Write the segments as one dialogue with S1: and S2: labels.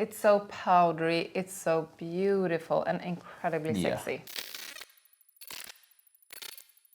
S1: It's so powdery, it's so beautiful and incredibly sexy.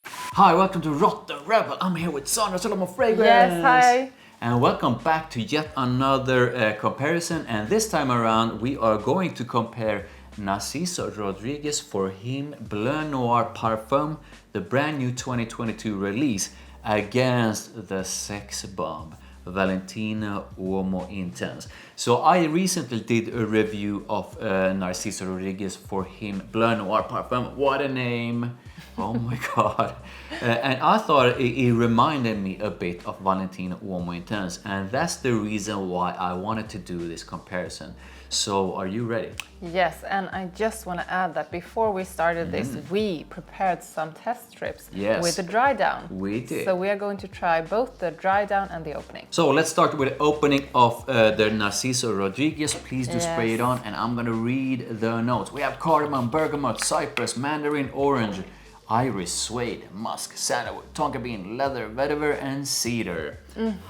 S2: Hi, welcome to Rot the Rebel. I'm here with Sandra Solomon Fragrance.
S1: Yes, hi.
S2: And welcome back to yet another comparison. And this time around, we are going to compare Narciso Rodriguez for Him Bleu Noir Parfum, the brand new 2022 release, against the sex bomb Valentino Uomo Intense. So I recently did a review of Narciso Rodriguez for Him Bleu Noir Parfum. What a name! Oh my god. And I thought it reminded me a bit of Valentino Uomo Intense, and that's the reason why I wanted to do this comparison. So are you ready?
S1: Yes, and I just want to add that before we started this, we prepared some test strips with the dry down.
S2: We did.
S1: So we are going to try both the dry down and the opening.
S2: So let's start with the opening of the Narciso Rodriguez. Please do spray it on, and I'm gonna read the notes. We have cardamom, bergamot, cypress, mandarin orange, iris, suede, musk, sandalwood, tonka bean, leather, vetiver, and cedar.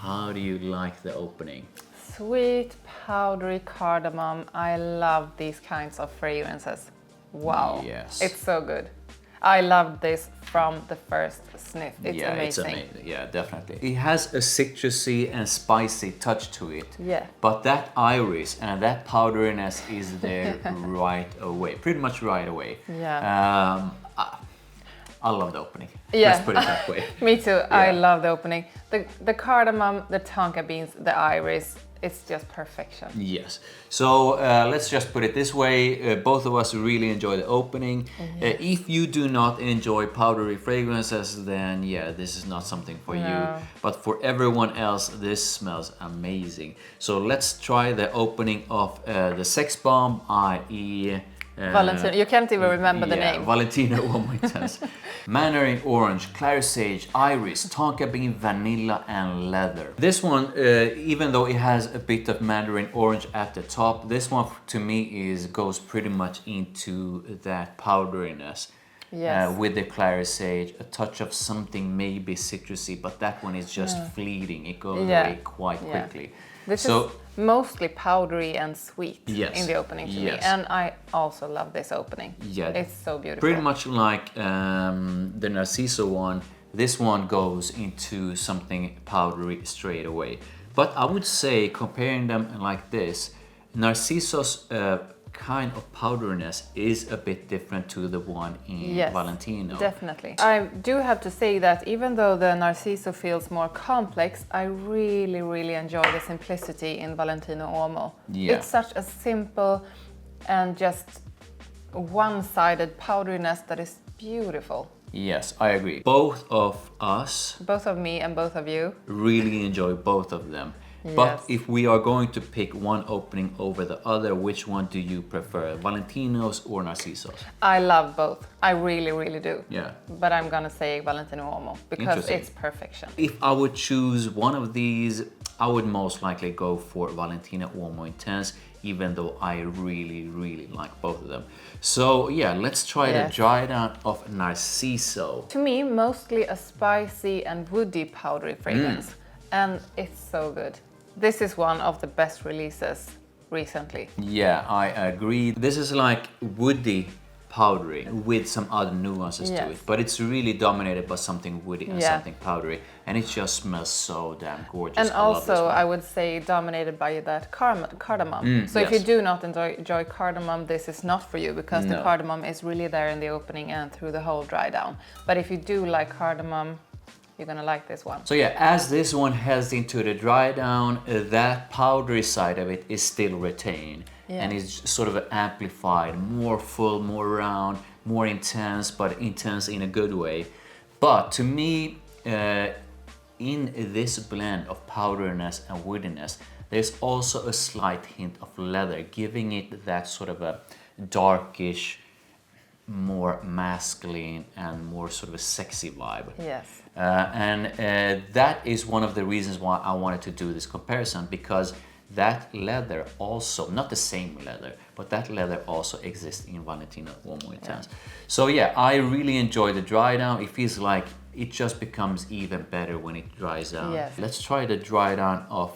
S2: How do you like the opening?
S1: Sweet, powdery cardamom. I love these kinds of fragrances. Wow.
S2: Yes.
S1: It's so good. I loved this from the first sniff. It's amazing.
S2: It's amazing. Yeah, definitely. It has a citrusy and spicy touch to it.
S1: Yeah.
S2: But that iris and that powderiness is there right away. Pretty much right away.
S1: Yeah.
S2: I love the opening.
S1: Yeah.
S2: Let's put it that way.
S1: Me too. Yeah. I love the opening. The cardamom, the tonka beans, the iris. It's just perfection.
S2: Yes. So let's just put it this way. Both of us really enjoy the opening. If you do not enjoy powdery fragrances, then yeah, this is not something for you. But for everyone else, this smells amazing. So let's try the opening of the sex bomb, i.e.
S1: Valentino, you can't even remember the name.
S2: Valentino Uomo Intense. Mandarin orange, clary sage, iris, tonka bean, vanilla, and leather. This one, even though it has a bit of mandarin orange at the top, this one to me goes pretty much into that powderiness.
S1: Yes.
S2: With the clary sage, a touch of something maybe citrusy, but that one is just fleeting. It goes away quite quickly.
S1: This is mostly powdery and sweet in the opening to me, and I also love this opening. Yeah, it's so beautiful.
S2: Pretty much like the Narciso one, this one goes into something powdery straight away. But I would say, comparing them like this, Narciso's kind of powderiness is a bit different to the one in Valentino.
S1: Definitely. I do have to say that even though the Narciso feels more complex, I really, really enjoy the simplicity in Valentino Uomo. Yeah. It's such a simple and just one-sided powderiness that is beautiful.
S2: Yes, I agree. Both of us,
S1: both of me and both of you,
S2: really enjoy both of them. But if we are going to pick one opening over the other, which one do you prefer, Valentino's or Narciso's?
S1: I love both. I really, really do.
S2: Yeah.
S1: But I'm gonna say Valentino Uomo because it's perfection.
S2: If I would choose one of these, I would most likely go for Valentino Uomo Intense, even though I really, really like both of them. So yeah, let's try the dry down of Narciso.
S1: To me, mostly a spicy and woody powdery fragrance. And it's so good. This is one of the best releases recently.
S2: Yeah, I agree. This is like woody powdery with some other nuances to it, but it's really dominated by something woody and something powdery, and it just smells so damn gorgeous.
S1: And also, I would say dominated by that cardamom. So if you do not enjoy cardamom, this is not for you, because the cardamom is really there in the opening and through the whole dry down. But if you do like cardamom, you're gonna like this one.
S2: So yeah, as this one heads into the dry down, that powdery side of it is still retained. And it's sort of amplified, more full, more round, more intense, but intense in a good way. But to me, in this blend of powderiness and woodiness, there's also a slight hint of leather, giving it that sort of a darkish, more masculine and more sort of a sexy vibe.
S1: Yes.
S2: And that is one of the reasons why I wanted to do this comparison, because that leather also, not the same leather, but that leather also exists in Valentino Uomo Intense. So yeah, I really enjoy the dry down. It feels like it just becomes even better when it dries down.
S1: Yes.
S2: Let's try the dry down of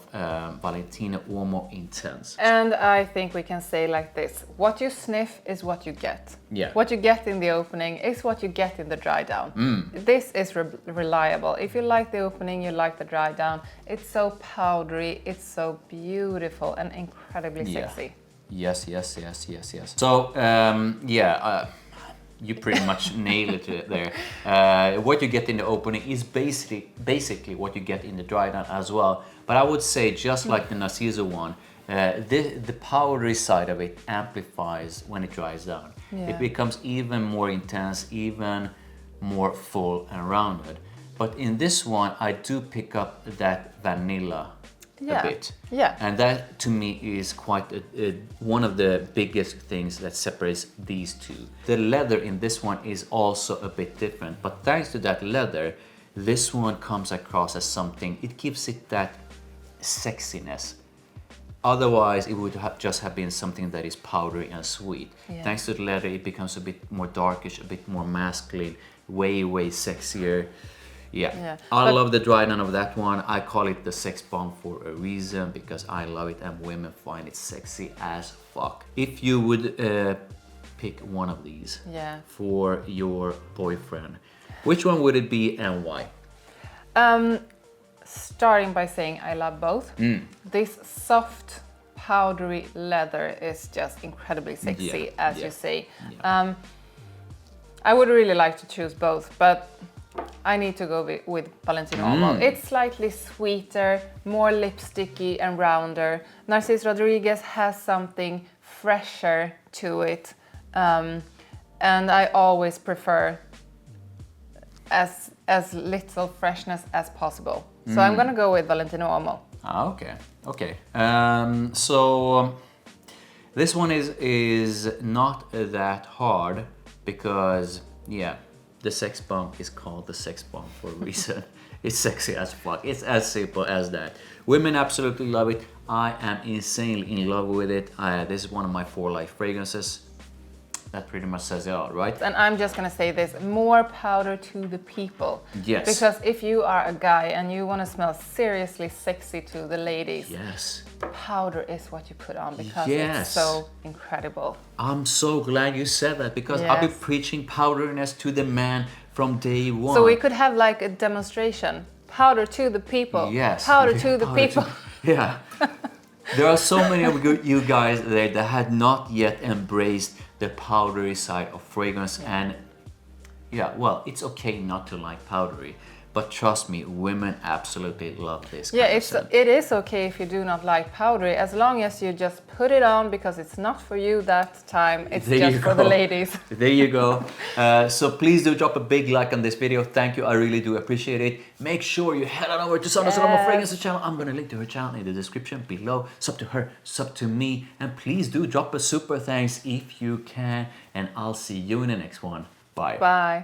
S2: Valentino Uomo Intense.
S1: And I think we can say like this: what you sniff is what you get.
S2: Yeah.
S1: What you get in the opening is what you get in the dry down. This is reliable. If you like the opening, you like the dry down. It's so powdery, it's so beautiful and incredibly sexy.
S2: Yes. So, you pretty much nailed it there. What you get in the opening is basically what you get in the dry down as well. But I would say, just like the Narciso one, the powdery side of it amplifies when it dries down.
S1: Yeah.
S2: It becomes even more intense, even more full and rounded. But in this one, I do pick up that vanilla a bit.
S1: Yeah.
S2: And that to me is quite one of the biggest things that separates these two. The leather in this one is also a bit different, but thanks to that leather, this one comes across as something, it gives it that sexiness. Otherwise, it would just have been something that is powdery and sweet.
S1: Yeah.
S2: Thanks to the leather, it becomes a bit more darkish, a bit more masculine, way sexier. Yeah. I love the dry down of that one. I call it the sex bomb for a reason, because I love it and women find it sexy as fuck. If you would pick one of these for your boyfriend, which one would it be and why?
S1: Starting by saying I love both. This soft powdery leather is just incredibly sexy, as you say. I would really like to choose both, but I need to go with Valentino Uomo. It's slightly sweeter, more lipsticky and rounder. Narciso Rodriguez has something fresher to it, and I always prefer as little freshness as possible. So I'm gonna go with Valentino Uomo.
S2: Okay. So this one is not that hard, because the sex bomb is called the sex bomb for a reason. It's sexy as fuck. It's as simple as that. Women absolutely love it. I am insanely in love with it. This is one of my 4 life fragrances. That pretty much says it all, right?
S1: And I'm just gonna say this: more powder to the people.
S2: Yes.
S1: Because if you are a guy and you want to smell seriously sexy to the ladies, powder is what you put on, because it's so incredible.
S2: I'm so glad you said that, because I've been preaching powderiness to the man from day one.
S1: So we could have like a demonstration. Powder to the people.
S2: Yes.
S1: Powder to the people.
S2: There are so many of you guys there that had not yet embraced the powdery side of fragrance. And it's okay not to like powdery, but trust me, women absolutely love this.
S1: It is okay if you do not like powdery, as long as you just put it on because it's not for you that time. It's just for the ladies.
S2: There you go. So please do drop a big like on this video. Thank you. I really do appreciate it. Make sure you head on over to Sandra Solomon Fragrance channel. I'm gonna link to her channel in the description below. It's up to her, it's up to me. And please do drop a super thanks if you can. And I'll see you in the next one. Bye.
S1: Bye.